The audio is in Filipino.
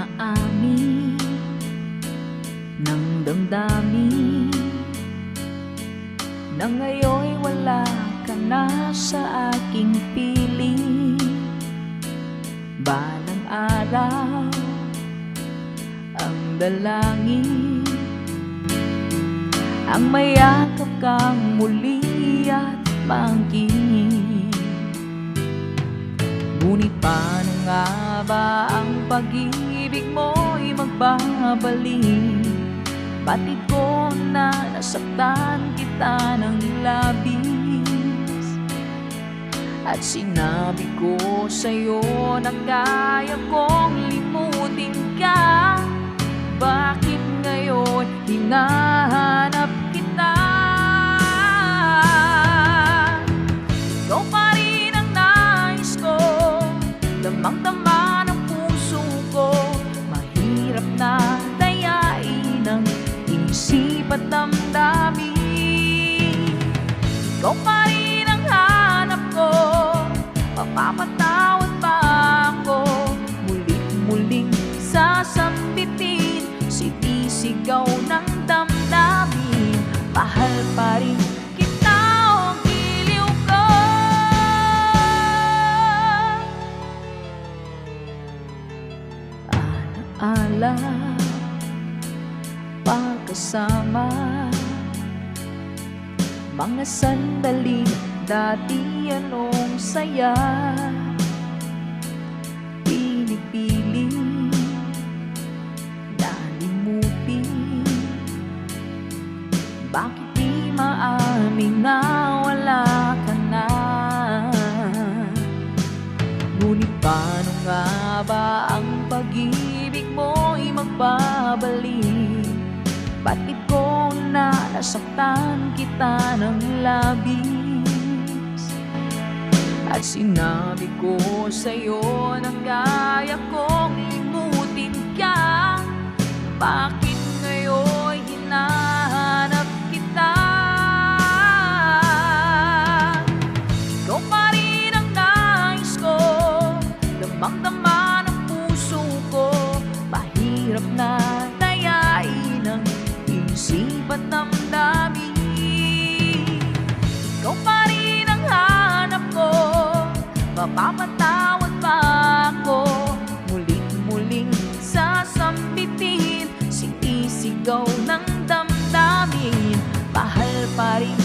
maamin ng damdamin na ngayon'y wala ka na sa aking piling. Balang araw ang dalangin, ang mayakap kang muli at maangkin. Ngunit paano nga ba ang pag-ibig mo'y magbabalik? Batid ko na nasaktan kita ng labis, at sinabi ko sa'yo na kaya kong limutin ka. Bakit ngayon hinahanap kita? Ikaw pa rin ang nais ko, damang-dama ng puso ko. Mahirap na dayain ang isip at damdamin. Ikaw pa rin ang hanap ko, mapapatawad ba ako? Mulit-muling sasambitin, sinisigaw ng damdamin. Mahal pa rin kita o giliw ko. Alaala, pagkasama, mga sandali dati anong saya. Pinipili na limutin, bakit di maamin na wala ka na? Ngunit paano nga ba ang pag-ibig mo'y magbabalik? Bakit ko na nasaktan kita ng labis? At sinabi ko sa'yo na kaya kong limutin ka. Bakit ngayon hinahanap kita? Ikaw pa rin ang nais ko, damang-dama ng puso ko. Mahirap na dayain ang isip at damdamin. Ikaw pa rin ang hanap ko, mapapatawad ba ako? Mulit-muling sasambitin, sinisigaw ng damdamin. Mahal pa rin